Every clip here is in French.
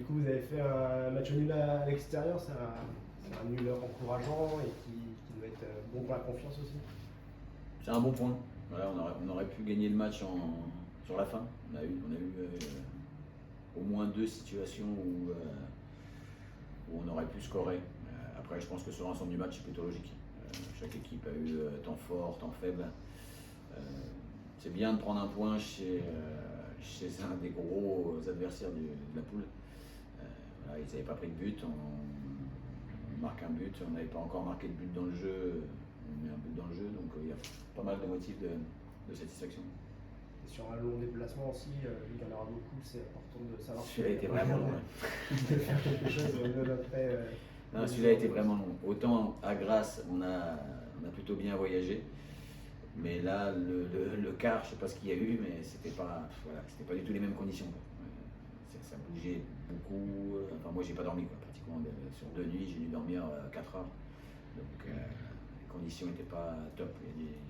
Du coup, vous avez fait un match nul à l'extérieur, c'est un nul encourageant et qui doit être bon pour la confiance aussi. C'est un bon point. Voilà, on aurait pu gagner le match sur la fin. On a eu au moins 2 situations où on aurait pu scorer. Après, je pense que sur l'ensemble du match, c'est plutôt logique. Chaque équipe a eu temps fort, temps faible. C'est bien de prendre un point chez un des gros adversaires de la poule. Voilà, ils n'avaient pas pris de but, on marque un but, on n'avait pas encore marqué de but dans le jeu, on met un but dans le jeu, donc il y a pas mal de motifs de satisfaction. Et sur un long déplacement aussi, il y en aura beaucoup, c'est important de savoir Celui-là a été vraiment long. de faire quelque chose même après. Non, celui-là a été vraiment long. Autant à Grasse, on a plutôt bien voyagé. Mais là, le quart, je ne sais pas ce qu'il y a eu, mais c'était pas du tout les mêmes conditions. Ça bougeait beaucoup. Enfin, moi, j'ai pas dormi pratiquement. Sur 2 nuits, j'ai dû dormir 4 heures. Donc, les conditions n'étaient pas top.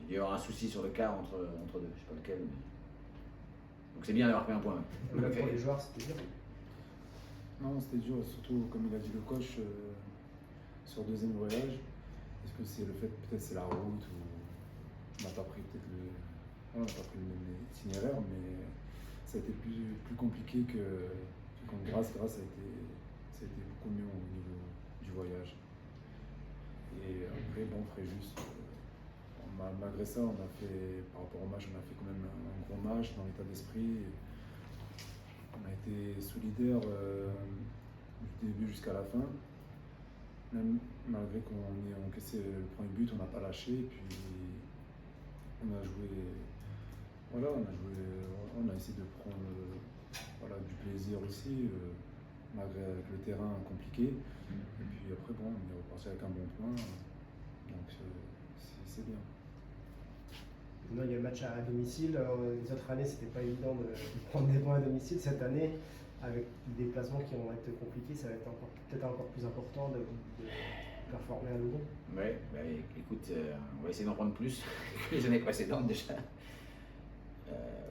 Il y a eu un souci sur le quart entre deux, je ne sais pas lequel. Mais... Donc, c'est bien d'avoir pris un point. Même pour les joueurs, c'était dur. Non, c'était dur, surtout comme il a dit le coach, sur le deuxième voyage. Est-ce que c'est le fait, peut-être c'est la route ou on n'a pas pris on n'a pas pris le même itinéraire, mais ça a été plus compliqué qu'en Grasse. Grasse, ça a été beaucoup mieux au niveau du voyage. Et après, bon, Fréjus, malgré ça, on a fait, par rapport au match, on a fait quand même un gros match dans l'état d'esprit. On a été solidaire du début jusqu'à la fin. Même malgré qu'on ait encaissé le premier but, on n'a pas lâché. Et puis on a joué, on a essayé de prendre du plaisir aussi, malgré le terrain compliqué. Et puis après, bon, on est reparti avec un bon point. Donc c'est bien. Maintenant, il y a le match à domicile. Les autres années, c'était pas évident de prendre des points à domicile. Cette année, avec des déplacements qui vont être compliqués, ça va être peut-être encore plus important de performer à nouveau. Ouais, bah, écoute, on va essayer d'en prendre plus que les années précédentes déjà.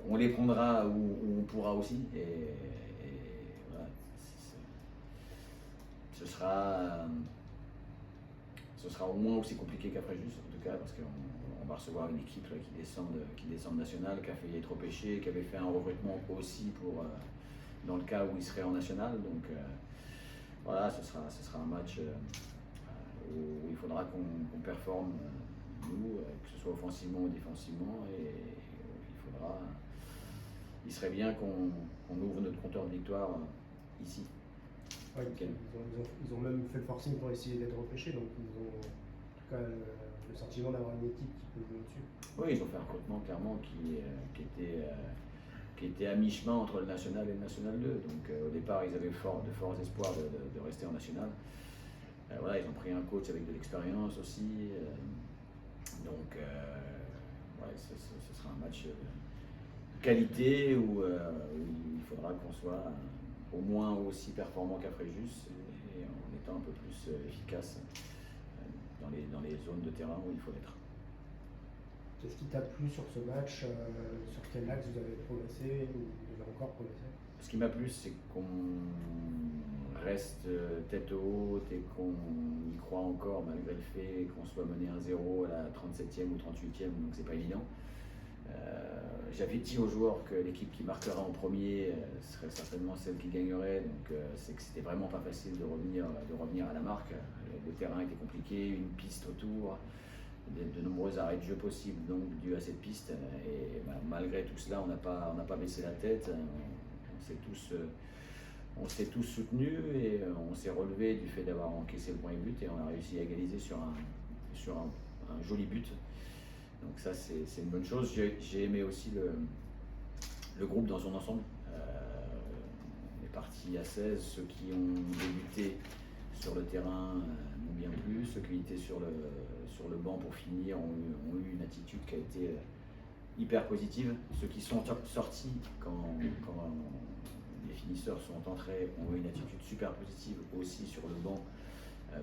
On les prendra où on pourra aussi. Et voilà, ce sera au moins aussi compliqué qu'Afréjus, en tout cas, parce qu'on va recevoir une équipe là, qui descend de national, qui a failli être repêchée, qui avait fait un recrutement aussi dans le cas où il serait en national. Donc voilà, ce sera un match où il faudra qu'on performe, nous, que ce soit offensivement ou défensivement. Et il serait bien qu'on ouvre notre compteur de victoire ici. Ouais, ils ont même fait le forcing pour essayer d'être repêchés, donc ils ont en tout cas le sentiment d'avoir une équipe qui peut jouer au-dessus. Oui, ils ont fait un recrutement clairement qui était à mi-chemin entre le national et le national 2. Donc au départ, ils avaient de forts espoirs de rester en national. Voilà, ils ont pris un coach avec de l'expérience aussi. Donc ouais, ce sera un match de qualité où il faudra qu'on soit au moins aussi performant qu'Afréjus et en étant un peu plus efficace dans les zones de terrain où il faut l'être. Qu'est-ce qui t'a plu sur ce match? Sur quel axe vous avez progressé ou vous avez encore progressé? Ce qui m'a plu, c'est qu'on reste tête haute et qu'on y croit encore malgré le fait qu'on soit mené 1-0 à la 37e ou 38e, donc c'est pas évident. J'avais dit aux joueurs que l'équipe qui marquera en premier serait certainement celle qui gagnerait, donc c'est que c'était vraiment pas facile de revenir à la marque. Le terrain était compliqué, une piste autour, de nombreux arrêts de jeu possibles donc dû à cette piste. Et malgré tout cela, on n'a pas baissé la tête. On s'est tous soutenus et on s'est relevé du fait d'avoir encaissé le premier but et on a réussi à égaliser sur un joli but. Donc ça c'est une bonne chose. J'ai aimé aussi le groupe dans son ensemble. On est parti à 16, ceux qui ont débuté sur le terrain m'ont bien plu, ceux qui étaient sur le banc pour finir ont eu une attitude qui a été hyper positive. Ceux qui sont sortis quand les finisseurs sont entrés ont eu une attitude super positive aussi sur le banc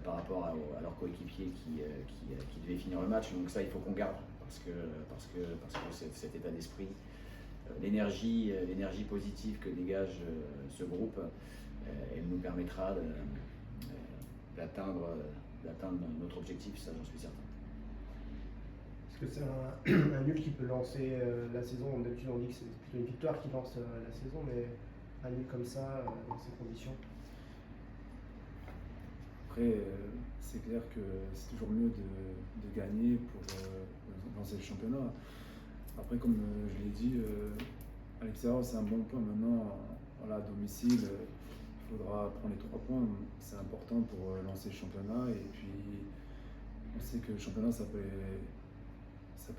par rapport à leurs coéquipiers qui devaient finir le match. Donc ça, il faut qu'on garde parce que cet état d'esprit, l'énergie positive que dégage ce groupe, elle nous permettra d'atteindre notre objectif, ça j'en suis certain. Est-ce que c'est un nul qui peut lancer la saison? D'habitude on dit que c'est plutôt une victoire qui lance la saison, mais un nul comme ça, dans ces conditions? Après, c'est clair que c'est toujours mieux de gagner pour lancer le championnat. Après, comme je l'ai dit, à l'extérieur, c'est un bon point. Maintenant, voilà, à domicile, il faudra prendre les 3 points. C'est important pour lancer le championnat. Et puis, on sait que le championnat, ça peut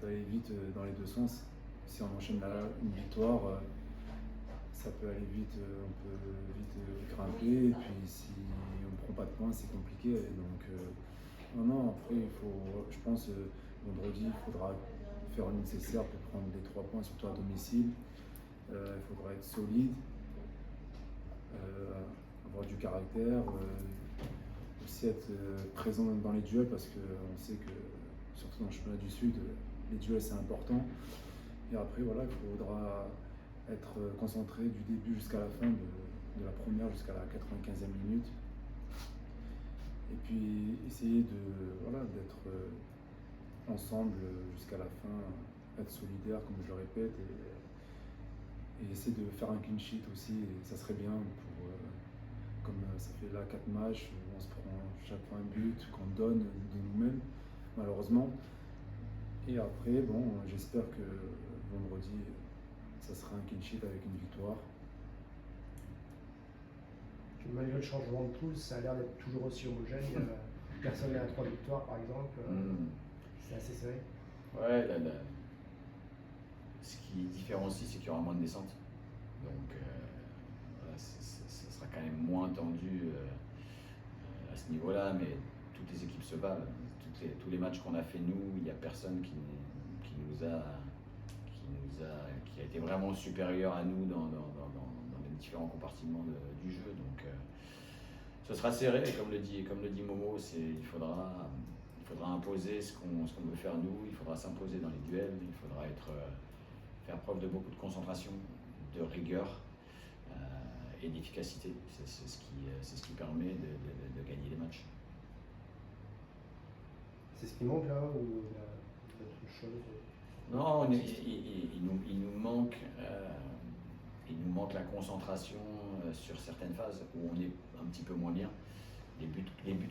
aller vite dans les 2 sens. Si on enchaîne une victoire, ça peut aller vite, on peut vite grimper. Et puis, si on ne prend pas de points, c'est compliqué. Donc, non, après, je pense, vendredi, il faudra faire le nécessaire pour prendre les 3 points, surtout à domicile. Il faudra être solide, avoir du caractère, aussi être présent dans les duels parce qu'on sait que, surtout dans le championnat du Sud, les duels c'est important. Et après, voilà, il faudra être concentré du début jusqu'à la fin, de la première jusqu'à la 95e minute. Et puis essayer d'être ensemble jusqu'à la fin, être solidaire comme je le répète, et essayer de faire un clean sheet aussi, et ça serait bien pour, comme ça fait là 4 matchs où on se prend chaque fois un but qu'on donne de nous-mêmes, malheureusement. Et après, bon, j'espère que vendredi, ça sera un clean sheet avec une victoire. Malgré le changement de poule, ça a l'air d'être toujours aussi homogène. Personne n'est à 3 victoires, par exemple. C'est assez serré. Ouais, ce qui différencie, c'est qu'il y aura moins de descentes. Donc, voilà, ça sera quand même moins tendu à ce niveau-là, mais toutes les équipes se valent. Tous les matchs qu'on a fait nous, il n'y a personne qui a été vraiment supérieur à nous dans les différents compartiments du jeu. Donc, ce sera serré, comme le dit Momo, il faudra imposer ce qu'on veut faire nous, il faudra s'imposer dans les duels, il faudra faire preuve de beaucoup de concentration, de rigueur et d'efficacité. C'est ce qui permet de gagner les matchs. C'est ce qui manque là ou d'autres choses? Non, il nous manque la concentration sur certaines phases où on est un petit peu moins bien. Les buts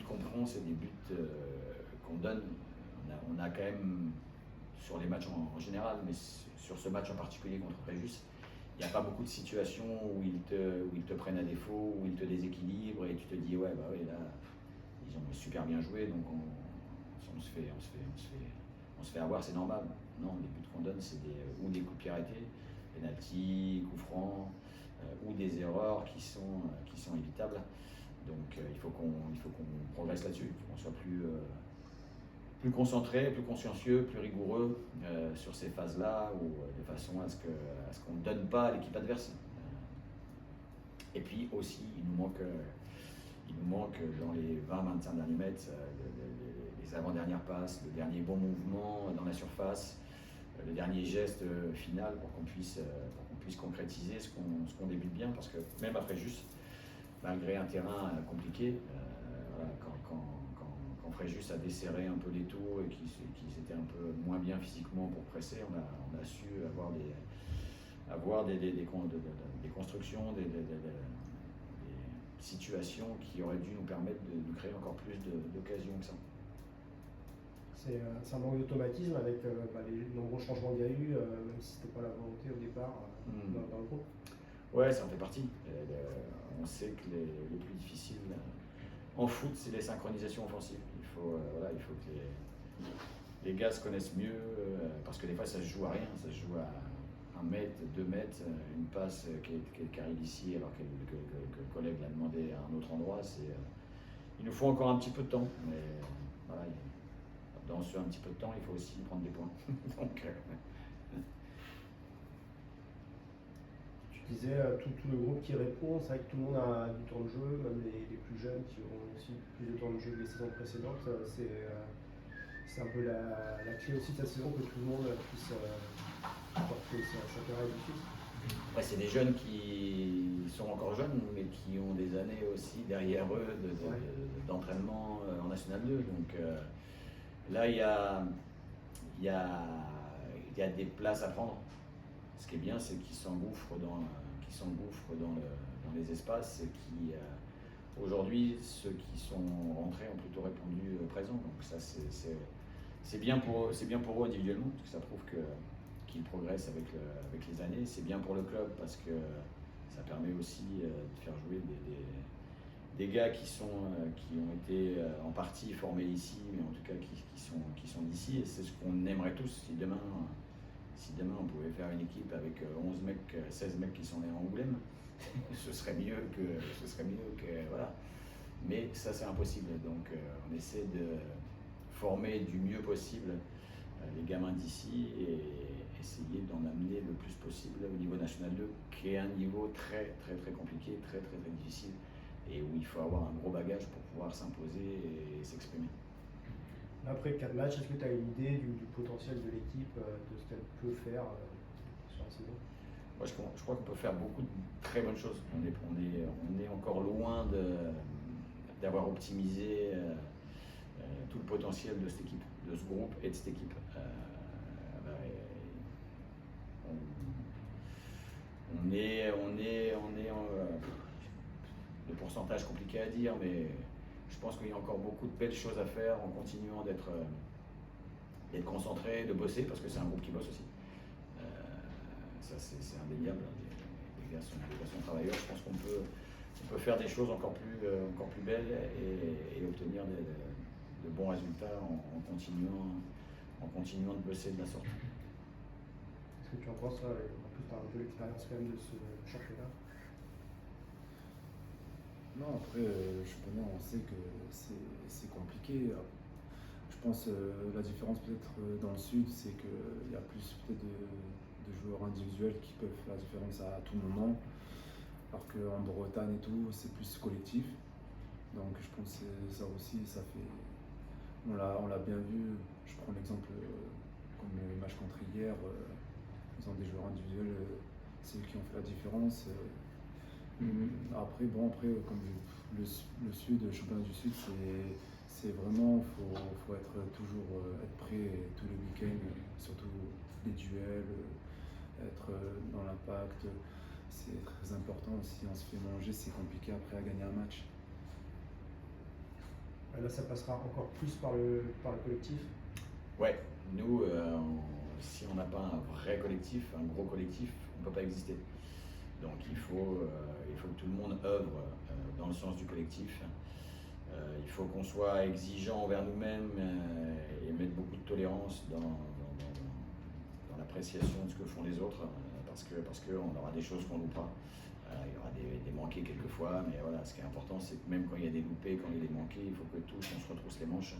qu'on prend, c'est des buts qu'on donne. On a quand même, sur les matchs en général, mais sur ce match en particulier contre Fréjus, il n'y a pas beaucoup de situations où ils te prennent à défaut, où ils te déséquilibrent et tu te dis ouais, bah oui, là, ils ont super bien joué, donc on se fait avoir, c'est normal. Non, les buts qu'on donne, c'est ou des coups de pied arrêtés, penalty, coups francs, ou des erreurs qui sont évitables. Donc il faut qu'on progresse là-dessus, il faut qu'on soit plus concentré, plus consciencieux, plus rigoureux sur ces phases-là, de façon à ce qu'on ne donne pas à l'équipe adverse. Et puis aussi, il nous manque dans les 20-25 derniers mètres les avant-dernières passes, le dernier bon mouvement dans la surface, le dernier geste final pour qu'on puisse concrétiser ce qu'on débute bien, parce que même après juste, malgré un terrain compliqué, voilà, quand Fréjus a desserré un peu les taux et qu'ils étaient un peu moins bien physiquement pour presser, on a su avoir des constructions, des situations qui auraient dû nous permettre de créer encore plus d'occasions que ça. C'est un manque d'automatisme avec les nombreux changements qu'il y a eu, même si ce n'était pas la volonté au départ dans le groupe. Ouais, ça en fait partie. On sait que les plus difficiles en foot, c'est les synchronisations offensives. Il faut que les gars se connaissent mieux, parce que des fois ça se joue à rien, ça se joue à 1 mètre, 2 mètres, une passe qui arrive ici alors que le collègue l'a demandé à un autre endroit. Il nous faut encore un petit peu de temps, mais voilà, dans ce un petit peu de temps, il faut aussi prendre des points. Donc, tu disais tout le groupe qui répond, c'est vrai que tout le monde a du temps de jeu, même les plus jeunes qui ont aussi plus de temps de jeu que les saisons précédentes. C'est un peu la clé aussi de cette saison, que tout le monde puisse apporter sa période de suite. Après, c'est des jeunes qui sont encore jeunes, mais qui ont des années aussi derrière eux d'entraînement en National 2. Donc là, il y a des places à prendre. Ce qui est bien, c'est qu'ils s'engouffrent dans les espaces et qui, aujourd'hui, ceux qui sont rentrés ont plutôt répondu présent. Donc ça, c'est bien pour eux individuellement, parce que ça prouve qu'ils progressent avec les années. C'est bien pour le club parce que ça permet aussi de faire jouer des gars qui ont été en partie formés ici, mais en tout cas qui sont d'ici. Et c'est ce qu'on aimerait tous si demain on pouvait faire une équipe avec 11 mecs, 16 mecs qui sont nés en Angoulême, ce serait mieux que voilà. Mais ça, c'est impossible. Donc on essaie de former du mieux possible les gamins d'ici et essayer d'en amener le plus possible au niveau national 2, qui est un niveau très très très compliqué, très très très difficile, et où il faut avoir un gros bagage pour pouvoir s'imposer et s'exprimer. Après 4 matchs, est-ce que tu as une idée du potentiel de l'équipe, de ce qu'elle peut faire sur la saison? Moi, je crois qu'on peut faire beaucoup de très bonnes choses. On est encore loin d'avoir optimisé tout le potentiel de cette équipe, de ce groupe et de cette équipe. Le pourcentage compliqué à dire, mais je pense qu'il y a encore beaucoup de belles choses à faire en continuant d'être concentré, de bosser, parce que c'est un groupe qui bosse aussi. Ça, c'est indéniable. Les gars sont travailleurs. Je pense qu'on peut faire des choses encore plus belles et obtenir de bons résultats en continuant de bosser de la sorte. Est-ce que tu en penses, en plus tu as un peu l'expérience quand même de ce championnat? Non, après, le championnat, on sait que c'est compliqué. Je pense la différence peut-être dans le sud, c'est qu'il y a plus peut-être de joueurs individuels qui peuvent faire la différence à tout moment, alors qu'en Bretagne et tout, c'est plus collectif. Donc je pense que ça aussi, ça fait... On l'a bien vu, je prends l'exemple comme le match contre hier, ils ont des joueurs individuels, c'est eux qui ont fait la différence. Après, comme le sud, le championnat du sud, c'est vraiment, faut toujours être prêt tous les week-ends, surtout les duels, être dans l'impact, c'est très important. Si on se fait manger, c'est compliqué après à gagner un match. Là, ça passera encore plus par le collectif. Ouais, nous, si on n'a pas un vrai collectif, un gros collectif, on ne peut pas exister. Donc il faut que tout le monde œuvre dans le sens du collectif. Il faut qu'on soit exigeant envers nous-mêmes et mettre beaucoup de tolérance dans l'appréciation de ce que font les autres, parce qu'on aura des choses qu'on loupera. Il y aura des manqués quelquefois, mais voilà, ce qui est important, c'est que même quand il y a des loupés, quand il y a des manqués, il faut que tous on se retrousse les manches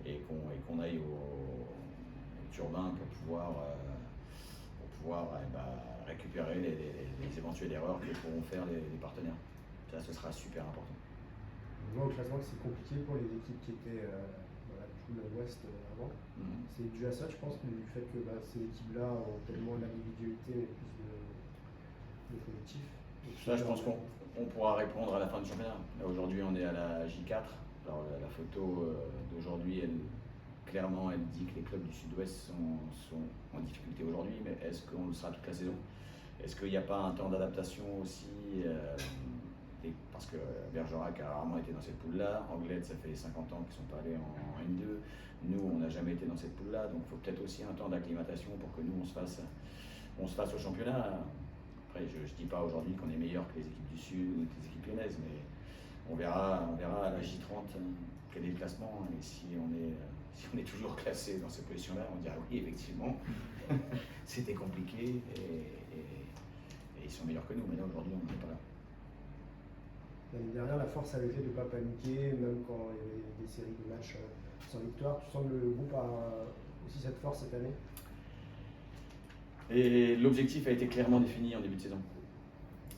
et qu'on aille au turbin pour pouvoir récupérer les éventuelles erreurs que pourront faire les partenaires. Ça, ce sera super important. On voit au classement que c'est compliqué pour les équipes qui étaient dans la poule ouest avant. C'est dû à ça, je pense, du fait que ces équipes-là ont tellement d'individualité mais plus de collectif. Ça, je pense qu'on pourra répondre à la fin du championnat. Là, aujourd'hui, on est à la J4. Alors, la photo d'aujourd'hui, clairement, elle dit que les clubs du Sud-Ouest sont en difficulté aujourd'hui, mais est-ce qu'on le sera toute la saison? Est-ce qu'il n'y a pas un temps d'adaptation aussi parce que Bergerac a rarement été dans cette poule-là, Anglette, ça fait 50 ans qu'ils ne sont pas allés en N2, nous, on n'a jamais été dans cette poule-là, donc il faut peut-être aussi un temps d'acclimatation pour que nous, on se fasse au championnat. Après, je ne dis pas aujourd'hui qu'on est meilleur que les équipes du Sud ou que les équipes lyonnaises, mais on verra à la J30 quel est le classement, et si on est toujours classé dans cette position-là, on dira oui, effectivement, c'était compliqué et ils sont meilleurs que nous, mais là aujourd'hui on n'est pas là. L'année dernière, la force avait été de ne pas paniquer, même quand il y avait des séries de matchs sans victoire. Tu sens que le groupe a aussi cette force cette année? Et l'objectif a été clairement défini en début de saison.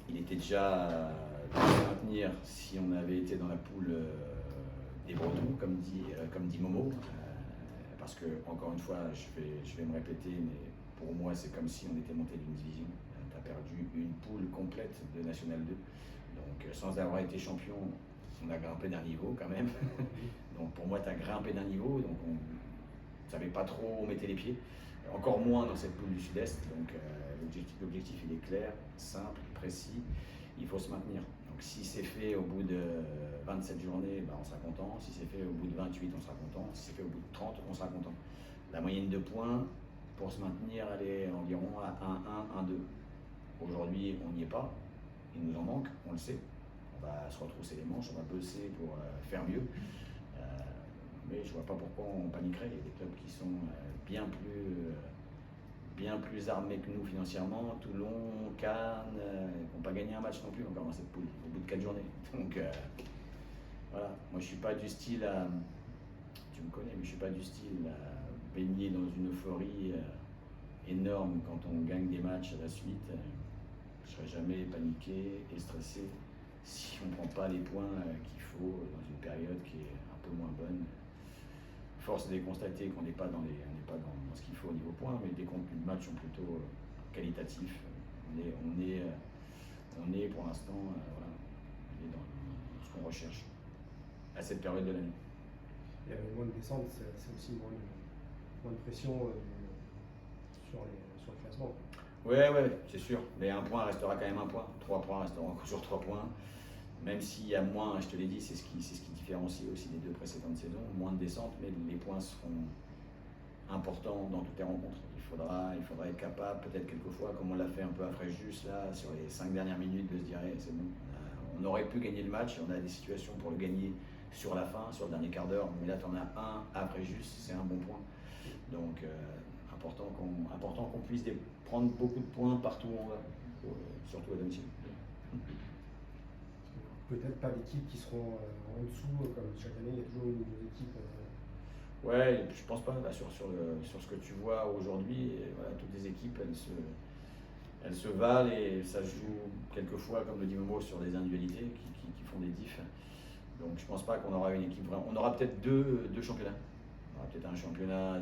Il était déjà de se maintenir si on avait été dans la poule des Bretons, comme dit Momo, parce que, encore une fois, je vais me répéter, mais pour moi, c'est comme si on était monté d'une division. Tu as perdu une poule complète de National 2. Donc sans avoir été champion, on a grimpé d'un niveau quand même. Donc pour moi, tu as grimpé d'un niveau, donc on ne savait pas trop où on mettait les pieds. Encore moins dans cette poule du Sud-Est. Donc l'objectif il est clair, simple, précis. Il faut se maintenir. Donc si c'est fait au bout de 27 journées, on sera content. Si c'est fait au bout de 28, on sera content. Si c'est fait au bout de 30, on sera content. La moyenne de points pour se maintenir, elle est environ à 1-1, 1-2. Aujourd'hui, on n'y est pas. Il nous en manque, on le sait. On va se retrousser les manches, on va bosser pour faire mieux. Mais je ne vois pas pourquoi on paniquerait. Il y a des clubs qui sont bien plus armés que nous financièrement. Toulon, Cannes, qui n'ont pas gagné un match non plus encore dans cette poule, au bout de 4 journées. Donc voilà, moi je ne suis pas du style à. Tu me connais, mais je ne suis pas du style à baigner dans une euphorie énorme quand on gagne des matchs à la suite. Je ne serai jamais paniqué et stressé si on ne prend pas les points qu'il faut dans une période qui est un peu moins bonne. Force est de constater qu'on n'est pas dans ce qu'il faut au niveau points, mais les contenus de match sont plutôt qualitatifs. On est pour l'instant on est dans ce qu'on recherche à cette période de l'année. Il y avait moins de descente, c'est aussi moins de pression sur le classement. Ouais, c'est sûr. Mais un point restera quand même un point. 3 points resteront sur 3 points. Même s'il y a moins, je te l'ai dit, c'est ce qui différencie aussi les 2 précédentes saisons. Moins de descente, mais les points seront importants dans toutes les rencontres. Il faudra être capable, peut-être quelquefois, comme on l'a fait un peu à Fréjus, là, sur les 5 dernières minutes, de se dire c'est bon. On aurait pu gagner le match, on a des situations pour le gagner sur la fin, sur le dernier quart d'heure. Mais là, tu en as un à Fréjus, c'est un bon point. Donc, important qu'on puisse prendre beaucoup de points partout où on va, surtout à domicile. Peut-être pas d'équipes qui seront en dessous, comme chaque année, il y a toujours une équipe. Ouais, je pense pas, sur ce que tu vois aujourd'hui, voilà, toutes les équipes, elles se valent et ça joue quelquefois, comme le dit Momo, sur des individualités qui font des diffs. Donc je pense pas qu'on aura une équipe vraiment. On aura peut-être deux championnats. On aura peut-être un championnat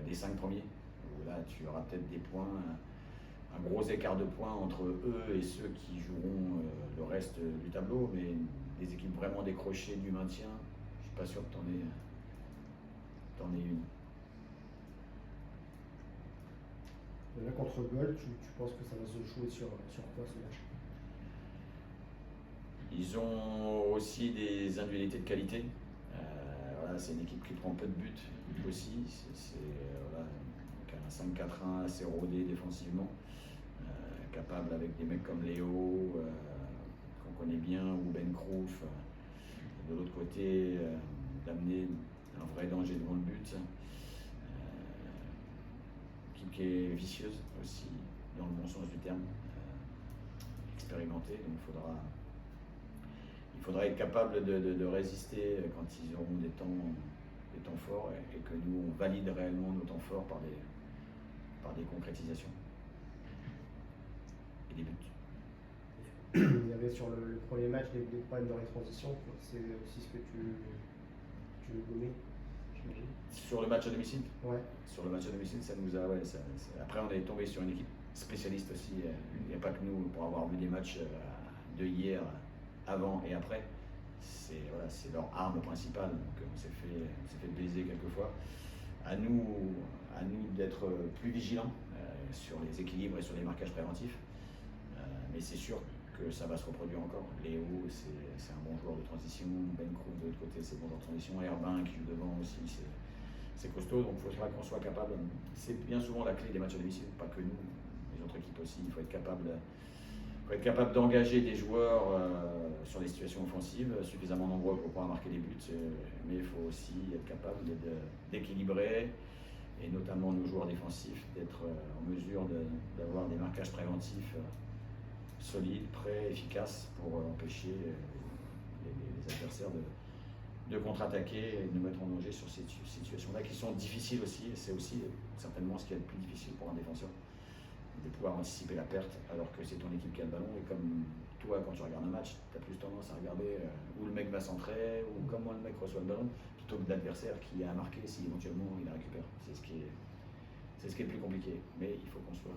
des 5 premiers, où là tu auras peut-être des points, un gros écart de points entre eux et ceux qui joueront le reste du tableau, mais des équipes vraiment décrochées du maintien, je suis pas sûr que t'en aies une. Et là, contre Bull, tu penses que ça va se jouer sur quoi ce match? Ils ont aussi des individualités de qualité. Voilà, c'est une équipe qui prend peu de buts aussi. C'est un 5-4-1 assez rodé défensivement. Capable avec des mecs comme Léo, qu'on connaît bien, ou Ben Krouf, de l'autre côté, d'amener un vrai danger devant le but. Équipe qui est vicieuse aussi, dans le bon sens du terme, expérimentée, donc il faudra être capable de résister quand ils auront des temps forts et que nous on valide réellement nos temps forts par des concrétisations et des buts. Il y avait sur le premier match des problèmes dans les transitions, c'est aussi ce que tu veux donner, j'imagine. Sur le match à domicile? Ouais. Sur le match à domicile, ça nous a. Ouais, après, on est tombé sur une équipe spécialiste aussi. Il n'y a pas que nous, pour avoir vu des matchs de hier, avant et après. C'est leur arme principale. Donc, on s'est fait baiser quelquefois. À nous d'être plus vigilants sur les équilibres et sur les marquages préventifs. Mais c'est sûr que ça va se reproduire encore. Léo, c'est un bon joueur de transition. Ben Krouf, de l'autre côté, c'est bon joueur de transition. Herbin qui joue devant aussi, c'est costaud. Donc il faudra qu'on soit capable. C'est bien souvent la clé des matchs à domicile, pas que nous, les autres équipes aussi. Il faut être capable d'engager des joueurs sur des situations offensives, suffisamment nombreux pour pouvoir marquer des buts. Mais il faut aussi être capable d'équilibrer, et notamment nos joueurs défensifs, d'être en mesure d'avoir des marquages préventifs solides, prêts, efficaces pour empêcher les adversaires de contre-attaquer et de nous mettre en danger sur ces situations-là qui sont difficiles aussi. Et c'est aussi certainement ce qui est le plus difficile pour un défenseur, de pouvoir anticiper la perte alors que c'est ton équipe qui a le ballon. Et comme toi, quand tu regardes un match, tu as plus tendance à regarder où le mec va centrer ou comment le mec reçoit le ballon, plutôt que l'adversaire qui a marqué si éventuellement il la récupère. C'est ce qui est le plus compliqué. Mais il faut qu'on soit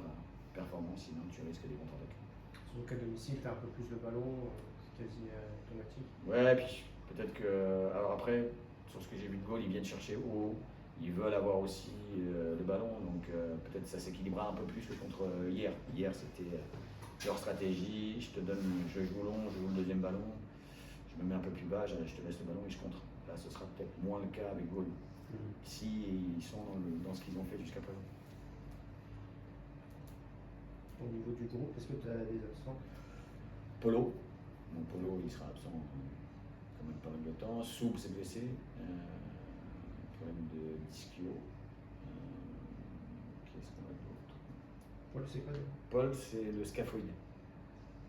performant, sinon tu risques des contre-attaques. Surtout qu'à domicile, tu as un peu plus le ballon, c'est quasi automatique. Ouais, puis peut-être que. Alors après, sur ce que j'ai vu de goal, ils viennent chercher haut, ils veulent avoir aussi le ballon, donc peut-être ça s'équilibrera un peu plus que contre hier. Hier, c'était leur stratégie, je joue long, je joue le deuxième ballon, je me mets un peu plus bas, je te laisse le ballon et je contre. Là, ce sera peut-être moins le cas avec goal. Si ils sont dans ce qu'ils ont fait jusqu'à présent. Au niveau du groupe, est-ce que tu as des absents? Polo, donc Polo il sera absent quand même pas mal de temps. Soub s'est blessé, problème de d'ischio. Qu'est-ce qu'on a d'autre? Paul, c'est quoi déjà? Paul, c'est le scaphoïde,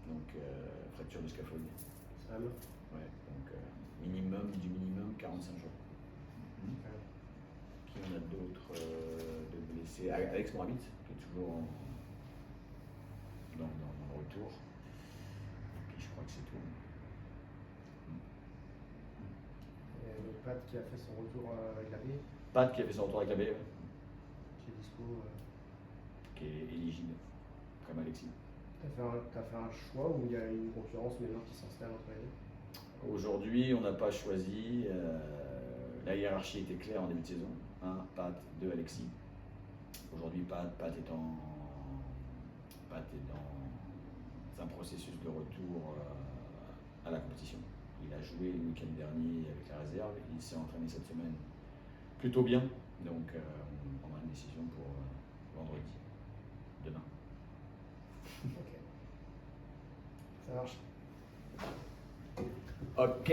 donc fracture du scaphoïde. C'est la main. Ouais, donc minimum du minimum 45 jours. Qui en a d'autres de blessés? Alex Moravit, qui est toujours dans le retour. Et puis je crois que c'est tout. Et le Pat qui a fait son retour avec la baie, Pat qui a fait son retour avec la baie, qui est dispo. qui est éligible, comme Alexis. T'as fait un choix où il y a une concurrence maintenant qui s'installe entre les deux? Aujourd'hui, on n'a pas choisi. La hiérarchie était claire en début de saison. 1, Pat, 2, Alexis. Aujourd'hui, Pat est dans un processus de retour à la compétition. Il a joué le week-end dernier avec la réserve. Il s'est entraîné cette semaine plutôt bien. Donc, on prendra une décision pour vendredi, demain. Ok. Ça marche. Ok.